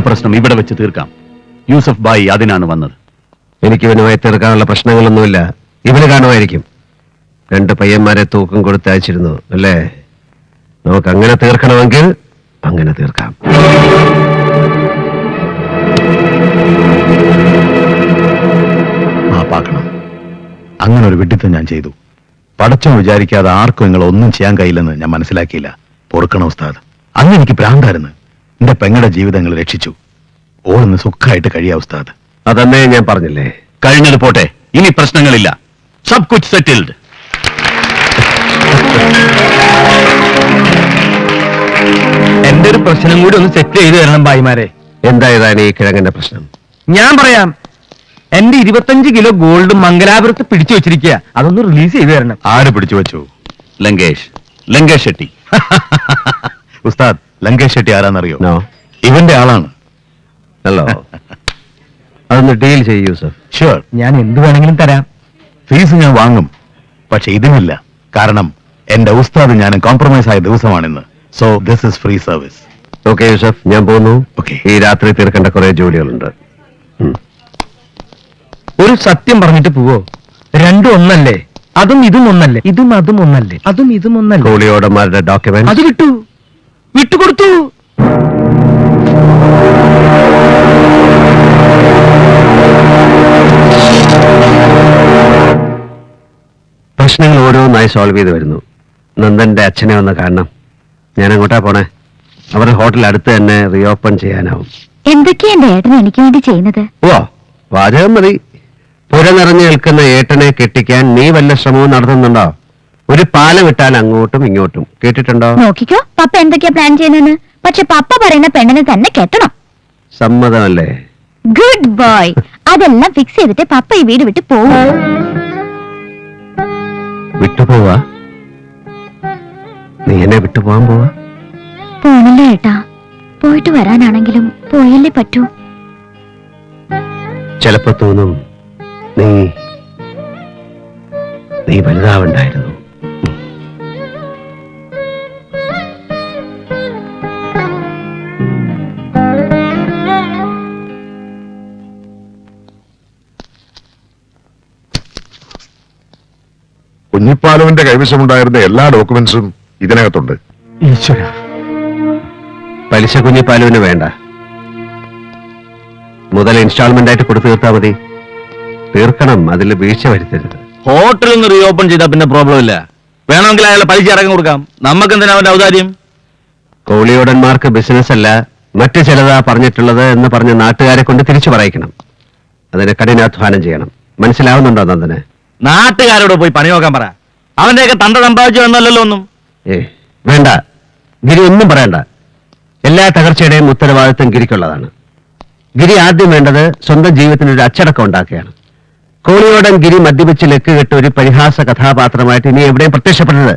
പ്രശ്നം ഇവിടെ വെച്ച് തീർക്കാം. യൂസഫ് ബായി അതിനാണ് വന്നത്. എനിക്ക് ഇവനുമായി തീർക്കാനുള്ള പ്രശ്നങ്ങളൊന്നുമില്ല. ഇവന് കാണുമായിരിക്കും. 2 പയ്യന്മാരെ തൂക്കം കൊടുത്ത് അയച്ചിരുന്നു അല്ലേ? നമുക്ക് അങ്ങനെ തീർക്കണമെങ്കിൽ അങ്ങനെ തീർക്കാം. മാപ്പാക്കണം. അങ്ങനെ ഒരു വിഡ്ഢിത്തം ഞാൻ ചെയ്തു. പടച്ചോൻ വിചാരിക്കാതെ ആർക്കും നിങ്ങൾ ഒന്നും ചെയ്യാൻ കഴിയില്ലെന്ന് ഞാൻ മനസ്സിലാക്കിയില്ല. പൊറുക്കണം ഉസ്താദ്. അന്ന് എനിക്ക് ഭ്രാന്തായിരുന്നു. എന്റെ പെങ്ങളുടെ ജീവിതങ്ങൾ രക്ഷിച്ചു. ഓളൊന്ന് സുഖമായിട്ട് കഴിയാ ഉസ്താദ്. അതന്നേ ഞാൻ പറഞ്ഞില്ലേ. കഴിഞ്ഞത് പോട്ടെ, ഇനി പ്രശ്നങ്ങളില്ല. സബ് കുച്ച് സെറ്റിൽഡ്. എന്റെ ഒരു പ്രശ്നം കൂടി ഒന്ന് സെറ്റ് ചെയ്തു തരണം ഭായിമാരെ. എന്തായതാണ് ഈ കിഴങ്ങന്റെ പ്രശ്നം? ഞാൻ പറയാം. എന്റെ 25 കിലോ ഗോൾഡ് മംഗലാപുരത്ത് പിടിച്ചു വെച്ചിരിക്കുക. അതൊന്ന് റിലീസ് ചെയ്തു തരണം. ആര് പിടിച്ചു വെച്ചു? ലങ്കേഷ് ഷെട്ടി. ഉസ്താദ്, ലങ്കേഷ് ഷെട്ടി ആരാന്നറിയോ? ഇവന്റെ ആളാണ്. ഹലോ, അതൊന്ന് ഡീൽ ചെയ്യൂ യൂസഫ്. ഷുവർ, ഞാൻ എന്ത് വേണമെങ്കിലും തരാം. ഫീസ് ഞാൻ വാങ്ങും, പക്ഷെ ഇതിനില്ല. കാരണം എന്റെ ഉസ്താദ് ഞാനും കോംപ്രമൈസ് ആയ ദിവസമാണിന്ന്. So this is free service. Okay Yusuf, ഞാൻ പോകുന്നു. Okay. ഈ രാത്രി തീർക്കേണ്ട കുറെ ജോലികളുണ്ട്. ഒരു സത്യം പറഞ്ഞിട്ട് പോവോ? രണ്ടും ഒന്നല്ലേ? അതും ഇതും ഒന്നല്ലേ? ഇതും അതും ഒന്നല്ലേ? അതും ഇതും ഒന്നല്ലേ? കോളിയോടന്മാരുടെ ഡോക്യുമെന്റ് അത് വിട്ടുകൊടുത്തു. പ്രശ്നങ്ങൾ ഓരോന്നായി സോൾവ് ചെയ്ത് വരുന്നു. നന്ദന്റെ അച്ഛനെ ഒന്ന് കാണണം. ഞാൻ അങ്ങോട്ടാ പോണേ. അവരുടെ ഹോട്ടൽ അടുത്ത് തന്നെ റീഓപ്പൺ ചെയ്യാനാവും. എന്തൊക്കെയാ എന്റെ ഏട്ടൻ എനിക്ക് വേണ്ടി ചെയ്യുന്നത്? ഓ, വാചകം മതി. പുര നിറഞ്ഞു നിൽക്കുന്ന ഏട്ടനെ കെട്ടിക്കാൻ നീ വല്ല ശ്രമവും നടത്തുന്നുണ്ടോ? ഒരു പാലം ഇട്ടാൽ അങ്ങോട്ടും ഇങ്ങോട്ടും. കേട്ടിട്ടുണ്ടോ? നോക്കിക്കോ, പപ്പ എന്തൊക്കെയാ പ്ലാൻ ചെയ്യുന്നെന്ന്. പക്ഷെ പപ്പ പറയുന്ന പെണ്ണിനെ തന്നെ കെട്ടണം. സമ്മതമല്ലേ? Good boy. അതെല്ലാം ഫിക്സ് ചെയ്തിട്ട് പപ്പ ഈ വീട് വിട്ട് പോവും. വിട്ടുപോവാ? നീ എന്നെ വിട്ടുപോവാൻ പോവാ? പോണല്ലേ ഏട്ടാ. പോയിട്ട് വരാനാണെങ്കിലും പോയല്ലേ പറ്റൂ. ചിലപ്പോ തോന്നും നീ വലുതാവണ്ടായിരുന്നു. കുഞ്ഞിപ്പാലുവിന്റെ കൈവശമുണ്ടായിരുന്ന എല്ലാ ഡോക്യുമെന്റ്സും ഇതിനകത്തുണ്ട്. ഈശ്വര, പലിശ കുഞ്ഞിപ്പാലുവിന് വേണ്ട. മുതൽ ഇൻസ്റ്റാൾമെന്റ് ആയിട്ട് കൊടുത്തു തീർത്താൽ മതി. തീർക്കണം, അതിൽ വീഴ്ച വരുത്തരുത്. ഹോട്ടലിൽ നിന്ന് റീഓപ്പൺ ചെയ്താൽ പിന്നെ പ്രോബ്ലം ഇല്ല. വേണമെങ്കിൽ അയാളെ പലിശ ഇറങ്ങി കൊടുക്കാം. നമുക്ക് എന്തിനാ അവന്റെ ഔദാര്യം? കോളിയോടന്മാർക്ക് ബിസിനസ് അല്ല, മറ്റു ചിലതാ പറഞ്ഞിട്ടുള്ളത് എന്ന് പറഞ്ഞ് നാട്ടുകാരെ കൊണ്ട് തിരിച്ചു പറയിക്കണം. അതിന് കഠിനാധ്വാനം ചെയ്യണം. മനസ്സിലാവുന്നുണ്ടോ നന്ദന്? നാട്ടുകാരോട് പോയി പണി നോക്കാൻ പറ. അവന്റെയൊക്കെ തണ്ട സമ്പാദിച്ചു എന്നല്ലല്ലോ ഒന്നും. വേണ്ട, ഗിരി ഒന്നും പറയണ്ട. എല്ലാ തകർച്ചയുടെയും ഉത്തരവാദിത്വം ഗിരിക്കുള്ളതാണ്. ഗിരി ആദ്യം വേണ്ടത് സ്വന്തം ജീവിതത്തിന് ഒരു അച്ചടക്കം ഉണ്ടാക്കുകയാണ്. കോളിയോടൻ ഗിരി മദ്യപിച്ച് ലക്ക് കെട്ട് ഒരു പരിഹാസ കഥാപാത്രമായിട്ട് ഇനി എവിടെയും പ്രത്യക്ഷപ്പെടരുത്.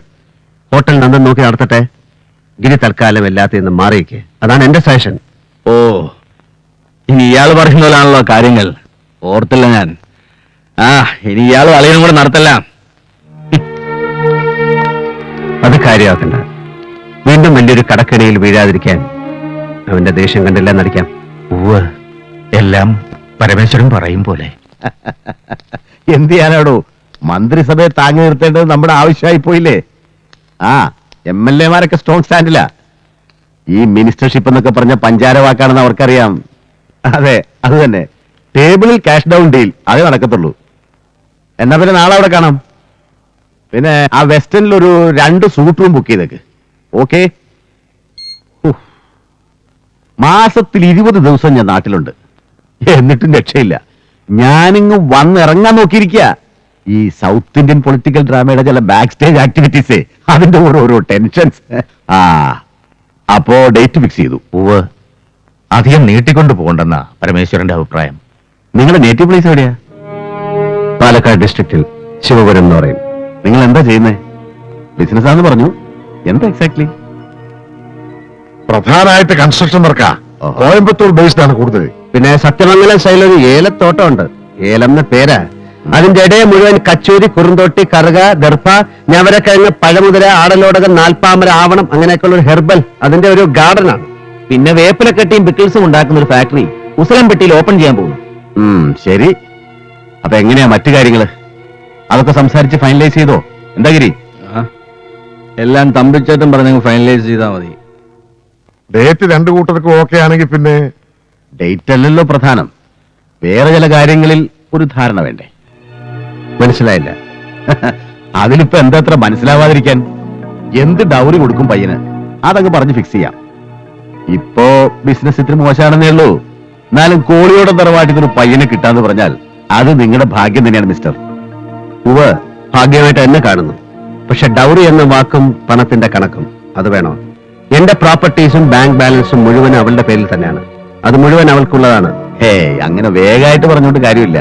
ഹോട്ടൽ നന്ദൻ നോക്കി നടത്തട്ടെ. ഗിരി തൽക്കാലം എല്ലാത്തിൽ നിന്നും മാറിയിക്കേ. അതാണ് എന്റെ സജഷൻ. ഓ, ഇനി ഇയാൾ പറയുന്ന പോലാണല്ലോ കാര്യങ്ങൾ. ഓർത്തില്ല ഞാൻ. ഇനി ഇയാൾ അളിയനും കൂടെ നടത്തല്ല. അത് കാര്യമാക്കണ്ട. വീണ്ടും വലിയൊരു കടക്കണിയിൽ വീഴാതിരിക്കാൻ അവന്റെ ദേഷ്യം കണ്ടില്ല നടിക്കാം. എല്ലാം പരമേശ്വരൻ പറയും പോലെ. എന്ത് ചെയ്യാനാടോ? മന്ത്രിസഭയെ താങ്ങി നിർത്തേണ്ടത് നമ്മുടെ ആവശ്യമായി പോയില്ലേ? MLA-മാരൊക്കെ സ്ട്രോങ് സ്റ്റാൻഡില്ല. ഈ മിനിസ്റ്റർഷിപ്പ് എന്നൊക്കെ പറഞ്ഞ പഞ്ചാര വാക്കാണെന്ന് അവർക്കറിയാം. അതെ, അത് തന്നെ. ടേബിളിൽ ക്യാഷ് ഡൗൺ ഡീൽ, അതേ നടക്കത്തുള്ളൂ. എന്നാ പിന്നെ നാളെ അവിടെ കാണാം. പിന്നെ ആ വെസ്റ്റേണിൽ ഒരു 2 സൂട്ട് റൂം ബുക്ക് ചെയ്തേക്ക്. ഓക്കെ? മാസത്തിൽ 20 ദിവസം ഞാൻ നാട്ടിലുണ്ട്. എന്നിട്ടും രക്ഷയില്ല. ഞാനിങ്ങ് വന്നിറങ്ങാൻ നോക്കിയിരിക്കുക. ഈ സൗത്ത് ഇന്ത്യൻ പൊളിറ്റിക്കൽ ഡ്രാമയുടെ ചില ബാക്ക് സ്റ്റേജ് ആക്ടിവിറ്റീസേ, അതിന്റെ ഓരോ ടെൻഷൻസ്. അപ്പോ ഡേറ്റ് ഫിക്സ് ചെയ്തു. അധികം നീട്ടിക്കൊണ്ടു പോകണ്ടെന്നാ പരമേശ്വരന്റെ അഭിപ്രായം. നിങ്ങളുടെ നേറ്റീവ് പ്ലേസ് എവിടെയാ? പാലക്കാട് ഡിസ്ട്രിക്റ്റിൽ ശിവപുരം എന്ന് പറയും. നിങ്ങൾ എന്താ ചെയ്യുന്നേ? ബിസിനസ്സാന്ന് പറഞ്ഞു. എന്താ എക്സാക്ട്ലി? പ്രധാനമായിട്ട് കൺസ്ട്രക്ഷൻ വർക്കാ. കോയമ്പത്തൂർ ബേസ്ഡ് ആണ് കൂടുതൽ. പിന്നെ സത്യമംഗലം സൈലൊരു ഏലത്തോട്ടമുണ്ട്. ഏലം എന്ന പേരാ. അതിന്റെ ഇടയെ മുഴുവൻ കച്ചൂരി, കുറുന്തോട്ടി, കറുക, ദർഭ, ഞവരക്കിഴങ്ങ്, പഴമുതിര, ആടലോടകം, നാൽപ്പാമര, ആവണം, അങ്ങനെയൊക്കെയുള്ള ഒരു ഹെർബൽ അതിന്റെ ഒരു ഗാർഡനാണ്. പിന്നെ വേപ്പിലക്കെട്ടിയും പിക്കിൾസും ഉണ്ടാക്കുന്ന ഒരു ഫാക്ടറി ഉസലംപെട്ടിയിൽ ഓപ്പൺ ചെയ്യാൻ പോകുന്നു. ശരി. അപ്പൊ എങ്ങനെയാ മറ്റു കാര്യങ്ങള്? അതൊക്കെ സംസാരിച്ച് ഫൈനലൈസ് ചെയ്തോ? എന്താ ഗിരി? എല്ലാം തമ്പിച്ചേട്ടൻ പറഞ്ഞ ഫൈനലൈസ് ചെയ്താൽ മതി. ഡേറ്റ് രണ്ടു കൂട്ടർക്കും ഓക്കെ ആണെങ്കിൽ പിന്നെ ഡേറ്റ് അല്ലല്ലോ പ്രധാനം, വേറെ ചില കാര്യങ്ങളിൽ ഒരു ധാരണ വേണ്ടേ? മനസ്സിലായില്ല. അതിലിപ്പോ എന്താ അത്ര മനസ്സിലാവാതിരിക്കാൻ? എന്ത് ഡൗറി കൊടുക്കും പയ്യന്, അതങ്ങ് പറഞ്ഞ് ഫിക്സ് ചെയ്യാം. ഇപ്പോ ബിസിനസ് ഇത്തിരി മോശമാണെന്നേ ഉള്ളൂ. എന്നാലും കോളിയോടെ തറവാട്ടിൽ പയ്യനെ കിട്ടാന്ന് പറഞ്ഞാൽ അത് നിങ്ങളുടെ ഭാഗ്യം തന്നെയാണ് മിസ്റ്റർ. ഉവ്വ്, ഭാഗ്യമായിട്ട് എന്നെ കാണുന്നു. പക്ഷെ ഡൗറി എന്ന വാക്കും പണത്തിന്റെ കണക്കും അത് വേണോ? എന്റെ പ്രോപ്പർട്ടീസും ബാങ്ക് ബാലൻസും മുഴുവൻ അവളുടെ പേരിൽ തന്നെയാണ്. അത് മുഴുവൻ അവൾക്കുള്ളതാണ്. അങ്ങനെ വേഗമായിട്ട് പറഞ്ഞുകൊണ്ട് കാര്യമില്ല.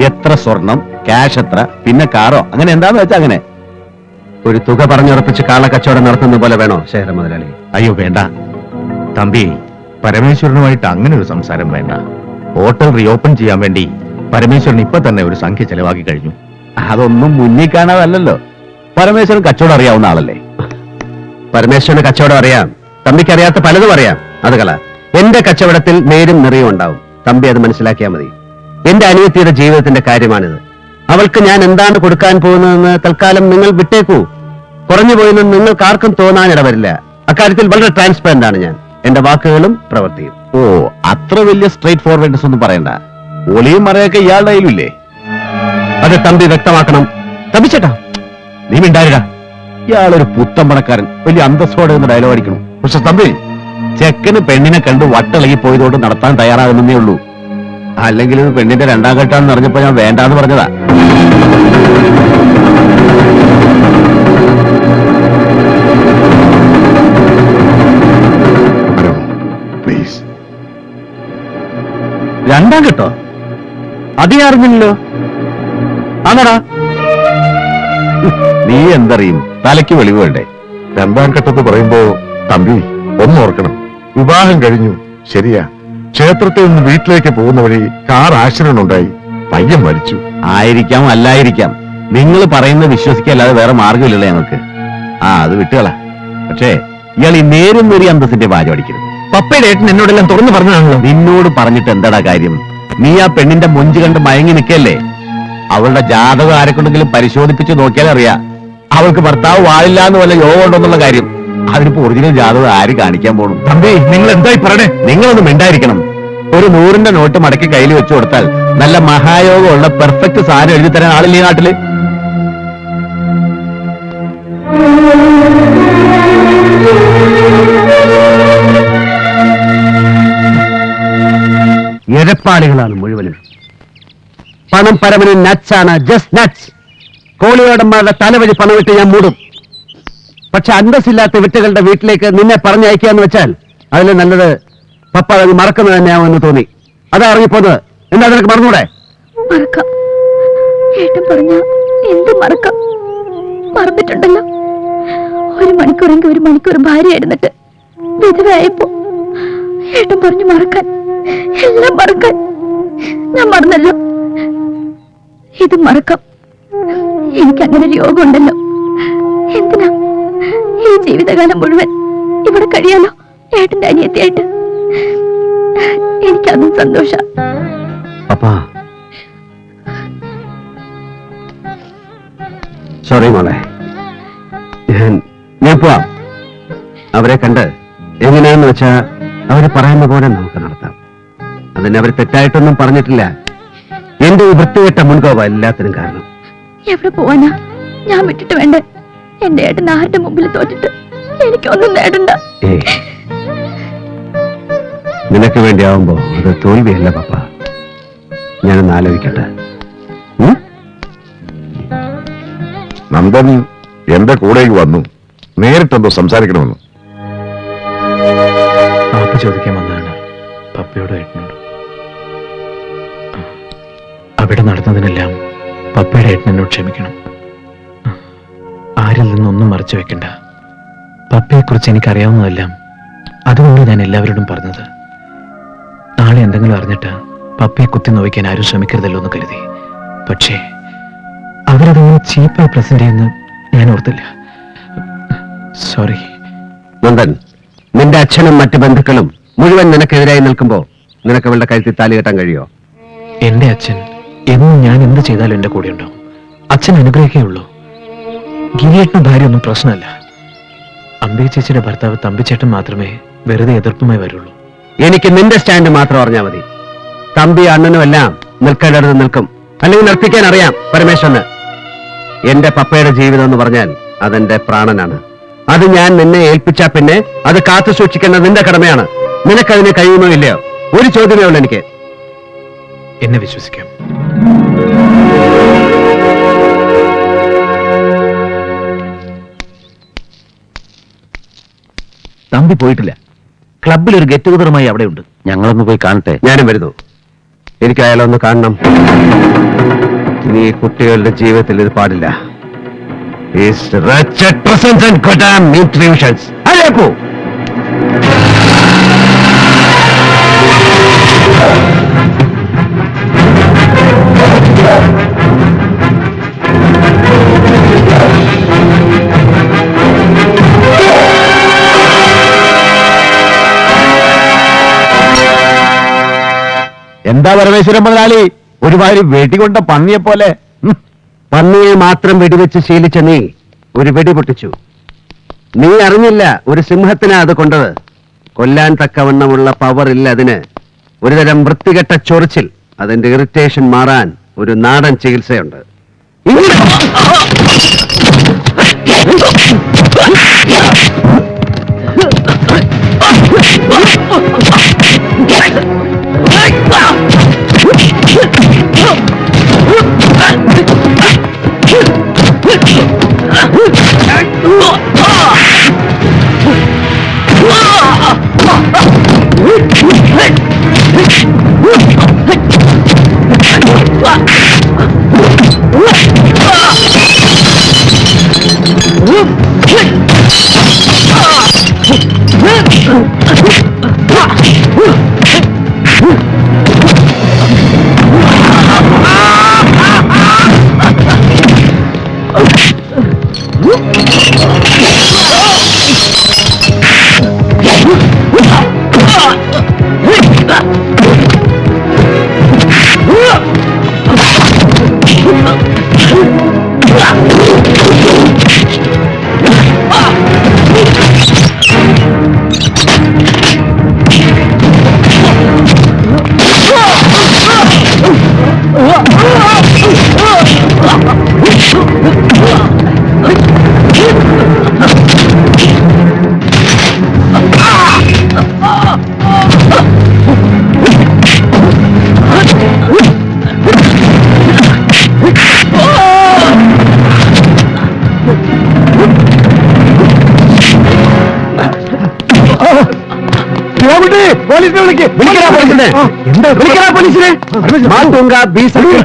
എത്ര സ്വർണം, ക്യാഷ് എത്ര, പിന്നെ കാറോ, അങ്ങനെ എന്താന്ന് വെച്ചാ അങ്ങനെ ഒരു തുക പറഞ്ഞുറപ്പിച്ച് കാളക്കച്ചവടം നടത്തുന്ന പോലെ വേണോ ശേഖര മുതലാളി? അയ്യോ വേണ്ട തമ്പി, പരമേശ്വരനുമായിട്ട് അങ്ങനെ ഒരു സംസാരം വേണ്ട. ഹോട്ടൽ റീഓപ്പൺ ചെയ്യാൻ വേണ്ടി പരമേശ്വരൻ ഇപ്പൊ തന്നെ ഒരു സംഖ്യ ചെലവാക്കി കഴിഞ്ഞു. അതൊന്നും മുന്നിൽ കാണാതല്ലോ. പരമേശ്വരൻ കച്ചവടം അറിയാവുന്ന ആളല്ലേ? പരമേശ്വരന് കച്ചവടം അറിയാം, തമ്പിക്ക് അറിയാത്ത പലതും അറിയാം. അത് കള. എന്റെ കച്ചവടത്തിൽ നേരും നിറയും ഉണ്ടാവും. തമ്പി അത് മനസ്സിലാക്കിയാൽ മതി. എന്റെ അനിയത്തിയുടെ ജീവിതത്തിന്റെ കാര്യമാണിത്. അവൾക്ക് ഞാൻ എന്താണ് കൊടുക്കാൻ പോകുന്നതെന്ന് തൽക്കാലം നിങ്ങൾ വിട്ടേക്കൂ. കുറഞ്ഞു പോയെന്ന് നിങ്ങൾക്ക് ആർക്കും തോന്നാൻ ഇടവരില്ല. അക്കാര്യത്തിൽ വളരെ ട്രാൻസ്പെറന്റ് ആണ് ഞാൻ. എന്റെ വാക്കുകളും പ്രവൃത്തിയും. അത്ര വലിയ സ്ട്രേറ്റ് ഫോർവേഡ്നെസ് ഒന്നും പറയണ്ട. ഒളിയും മറയൊക്കെ ഇയാളുടെ കയ്യിലില്ലേ? അത് തമ്പി വ്യക്തമാക്കണം. തമ്പിച്ചേട്ടാ, നീ മിണ്ടാരിടാ. ഇയാളൊരു പുത്തൻ പണക്കാരൻ, വലിയ അന്തസ്സോടെ എന്ന് ഡയലോഗ് അടിക്കണം. പക്ഷെ തമ്പി, ചെക്കന് പെണ്ണിനെ കണ്ട് വട്ടിളകി പോയതോട് നടത്താൻ തയ്യാറാകുന്നേ ഉള്ളൂ. അല്ലെങ്കിൽ ഇത് പെണ്ണിന്റെ രണ്ടാം ഘട്ടാന്ന് അറിഞ്ഞപ്പോ ഞാൻ വേണ്ടാന്ന് പറഞ്ഞതാ. പ്ലീസ്. രണ്ടാം കേട്ടോ? അത് ഞാൻ അറിഞ്ഞില്ലല്ലോ. ആണോടാ? നീ എന്തറിയും? തലയ്ക്ക് വെളിവ് വേണ്ടേ? രണ്ടാം ഘട്ടത്ത് പറയുമ്പോ തമ്പി ഒന്നോർക്കണം. വിവാഹം കഴിഞ്ഞു, ശരിയാ. ക്ഷേത്രത്തിൽ നിന്ന് വീട്ടിലേക്ക് പോകുന്ന വഴി കാർ ആക്സിഡന്റ് ഉണ്ടായി, പയ്യൻ മരിച്ചു. ആയിരിക്കാം, അല്ലായിരിക്കാം. നിങ്ങൾ പറയുന്നത് വിശ്വസിക്കല്ലാതെ വേറെ മാർഗമില്ലല്ലോ ഞങ്ങൾക്ക്. അത് വിട്ടുകള. പക്ഷേ ഇയാൾ ഈ നേരും നേരിയ അന്തസ്സിന്റെ വാചം അടിക്കരുത്. പപ്പയുടെ ഏട്ടൻ എന്നോടെല്ലാം തുറന്നു പറഞ്ഞതാണല്ലോ. നിന്നോട് പറഞ്ഞിട്ട് എന്താടാ കാര്യം? നീ ആ പെണ്ണിന്റെ മൊഞ്ച് കണ്ട് മയങ്ങി നിൽക്കല്ലേ? അവളുടെ ജാതകം ആരെക്കൊണ്ടെങ്കിലും പരിശോധിപ്പിച്ച് നോക്കിയാൽ അറിയാം അവൾക്ക് ഭർത്താവ് വാഴില്ല എന്ന് വല്ല യോഗം ഉണ്ടോന്നുള്ള കാര്യം. അതിനിപ്പോ ഒറിജിനൽ ജാതകം ആര് കാണിക്കാൻ പോണു? തമ്പി, നിങ്ങൾ എന്തായി പറയണേ? നിങ്ങളൊന്നും മിണ്ടായിരിക്കണം. ഒരു 100-ന്റെ നോട്ട് മടക്കി കയ്യിൽ വെച്ചു കൊടുത്താൽ നല്ല മഹായോഗമുള്ള പെർഫെക്റ്റ് സാധനം എഴുതി തരാൻ ആളില്ലേ ഈ നാട്ടില്? എരപ്പാളികളാണ് മുഴുവനും. പണം പരമനും നട്സാണ്, ജസ്റ്റ് നട്സ്. കോളിയോടന്മാരുടെ തലവഴി പണമിട്ട് ഞാൻ മൂടും. പക്ഷെ അന്തസ്സില്ലാത്ത വിട്ടുകളുടെ വീട്ടിലേക്ക് നിന്നെ പറഞ്ഞയക്കാന്ന് വെച്ചാൽ അതിൽ നല്ലത് പപ്പ അത് മറക്കുന്നത് തന്നെയാവുമെന്ന് തോന്നി. അതാ ഇറങ്ങിപ്പോന്നത്. എന്താ നിനക്ക് മറന്നൂടെ? മറക്കാം. ഏട്ടൻ പറഞ്ഞ എന്ത് മറക്കാം? മറന്നിട്ടുണ്ടല്ലോ. 1 മണിക്കൂറെങ്കിൽ 1 മണിക്കൂർ ഭാര്യയായിരുന്നിട്ട് വിധവയായപ്പോ ഏട്ടൻ പറഞ്ഞു മറക്കാൻ, എല്ലാം മറക്കാൻ. ഞാൻ മറന്നല്ലോ. ഇത് മറക്കാം. എനിക്കങ്ങനെ ഒരു യോഗം ഉണ്ടല്ലോ. എന്തിനാ ഈ ജീവിതകാലം മുഴുവൻ ഇവിടെ കഴിയാലോ ഏട്ടന്റെ അനിയത്തിയായിട്ട്. എനിക്കതും സന്തോഷ. സോറി മോളെ, ഞാൻ പോവാം. അവരെ കണ്ട് എങ്ങനെയാന്ന് വെച്ചാ അവര് പറയുന്ന പോലെ നമുക്ക് നടത്താം. അതിന് അവർ തെറ്റായിട്ടൊന്നും പറഞ്ഞിട്ടില്ല. എന്റെ ഈ വൃത്തികെട്ട മുൻകോപ എല്ലാത്തിനും കാരണം. എവിടെ പോവാനാ? ഞാൻ വിട്ടിട്ട് വേണ്ടേ? എന്റെ ഏട്ടൻ ആരുടെ മുമ്പിൽ തോറ്റിട്ട് എനിക്കൊന്നും നേടണ്ട. നിനക്ക് വേണ്ടിയാവുമ്പോ അത് തോൽവിയല്ല പപ്പ. ഞാനൊന്ന് ആലോചിക്കട്ടെ. നന്ദൻ എന്റെ കൂടേക്ക് വന്നു. നേരിട്ടെന്തോ സംസാരിക്കണമെന്ന്. മാപ്പ് ചോദിക്കാൻ വന്നതാണ് പപ്പയോടും ഏട്ടനോടും. അവിടെ നടന്നതിനെല്ലാം പപ്പയുടെ ഏട്ടനോട് ക്ഷമിക്കണം. ആരിൽ നിന്നൊന്നും മറച്ചു വെക്കണ്ട. പപ്പയെക്കുറിച്ച് എനിക്കറിയാവുന്നതെല്ലാം അതുകൊണ്ട് ഞാൻ എല്ലാവരോടും പറഞ്ഞത്. നാളെ എന്തെങ്കിലും അറിഞ്ഞിട്ട് പപ്പയെ കുത്തി നോവിക്കാൻ ആരും ശ്രമിക്കരുതല്ലോ എന്ന് കരുതി. പക്ഷേ അവരതൊന്നും ചീപ്പായി പ്രസന്റ് ചെയ്യുന്ന ഞാൻ ഓർത്തില്ല. സോറി. നന്ദൻ, നിന്റെ അച്ഛനും മറ്റു ബന്ധുക്കളും മുഴുവൻ നിനക്കെതിരായി നിൽക്കുമ്പോ നിനക്ക് അവളുടെ കഴുത്തിൽ താലി കെട്ടാൻ കഴിയോ? എന്റെ അച്ഛൻ എന്നും ഞാൻ എന്ത് ചെയ്താലും എന്റെ കൂടെ ഉണ്ടാവും. അച്ഛൻ അനുഗ്രഹിക്കേ ഉള്ളൂ. ഗിരിയേട്ടന് ഭാര്യ ഒന്നും പ്രശ്നമല്ല. അമ്പി ചേച്ചിയുടെ ഭർത്താവ് തമ്പിച്ചേട്ടൻ മാത്രമേ വെറുതെ എതിർപ്പുമായി വരുള്ളൂ. എനിക്ക് നിന്റെ സ്റ്റാൻഡ് മാത്രം അറിഞ്ഞാൽ മതി. തമ്പി അണ്ണനും എല്ലാം നിൽക്കേണ്ടടുത്ത് നിൽക്കും, അല്ലെങ്കിൽ നിർത്തിക്കാൻ അറിയാം പരമേശ്വരന്. എന്റെ പപ്പയുടെ ജീവിതം എന്ന് പറഞ്ഞാൽ അതെന്റെ പ്രാണനാണ്. അത് ഞാൻ നിന്നെ ഏൽപ്പിച്ചാ പിന്നെ അത് കാത്തു സൂക്ഷിക്കേണ്ടത് നിന്റെ കടമയാണ്. നിനക്കതിന് കഴിയുമോ ഇല്ലയോ? ഒരു ചോദ്യമേ ഉള്ളൂ എനിക്ക്. എന്നെ വിശ്വസിക്കാം. തമ്പി പോയിട്ടില്ല. ക്ലബിൽ ഒരു ഗെറ്റ് ടുഗദറുമായി അവിടെ ഉണ്ട്. ഞങ്ങളൊന്ന് പോയി കാണട്ടെ. ഞാനും വരുന്നു. എനിക്ക് അയാളൊന്ന് കാണണം. ഇനി ഈ കുട്ടികളുടെ ജീവിതത്തിൽ ഇത് പാടില്ല. പോ. എന്താ പരമേശ്വരൻ മുതലാളി, ഒരുമാതിരി വെടികൊണ്ട പന്നിയെ പോലെ? പന്നിയെ മാത്രം വെടിവെച്ച് ശീലിച്ച നീ ഒരു വെടി പൊട്ടിച്ചു. നീ അറിഞ്ഞില്ല ഒരു സിംഹത്തിനാ അത് കൊണ്ടത്. കൊല്ലാൻ തക്കവണ്ണമുള്ള പവർ ഇല്ല അതിന്. ഒരുതരം വൃത്തികെട്ട ചൊറിച്ചിൽ, അതിന്റെ ഇറിറ്റേഷൻ മാറാൻ ഒരു നാടൻ ചികിത്സയുണ്ട്.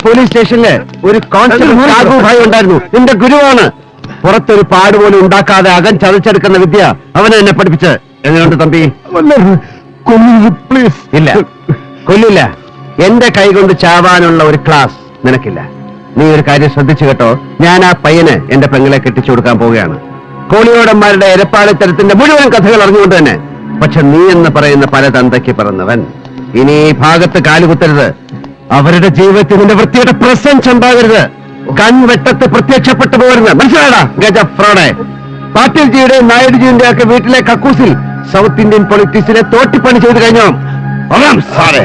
പോലീസ് സ്റ്റേഷനില് ഒരു കോൺസ്റ്റബിൾ രാഘുഭായി ഉണ്ടായിരുന്നു. നിന്റെ ഗുരുവാണ്. പുറത്തൊരു പാട് പോലും ഉണ്ടാക്കാതെ അകം ചതച്ചെടുക്കുന്ന വിദ്യ അവനെ എന്നെ പഠിപ്പിച്ച്. എങ്ങനെയുണ്ട് തമ്പി? പ്ലീസ്. ഇല്ല, കൊല്ലില്ല. എന്റെ കൈകൊണ്ട് ചാവാനുള്ള ഒരു ക്ലാസ് നിനക്കില്ല. നീ ഒരു കാര്യം ശ്രദ്ധിച്ചു കേട്ടോ. ഞാൻ ആ പയ്യന് എന്റെ പെങ്ങളെ കെട്ടിച്ചു കൊടുക്കാൻ പോവുകയാണ്. കോളിയോടന്മാരുടെ എരപ്പാളിത്തരത്തിന്റെ മുഴുവൻ കഥകൾ അറിഞ്ഞുകൊണ്ട് തന്നെ. പക്ഷെ നീ എന്ന് പറയുന്ന പല തന്തയ്ക്ക് പറന്നവൻ ഇനി ഈ ഭാഗത്ത് കാലുകുത്തരുത്. അവരുടെ ജീവിതത്തിൽ നിന്റെ വൃത്തിയുടെ പ്രസൻസ് ഉണ്ടാകരുത്. കൺവെട്ടത്ത് പ്രത്യക്ഷപ്പെട്ടു പോകരുത്. മനസ്സിലാടാ ഗജ ഫ്രോഡെ. പാട്ടീൽജിയുടെയും നായിഡുജിയുടെ ഒക്കെ വീട്ടിലെ കക്കൂസിൽ സൗത്ത് ഇന്ത്യൻ പൊളിറ്റിക്സിനെ തോട്ടിപ്പണി ചെയ്ത് കഴിഞ്ഞോ? സാറേ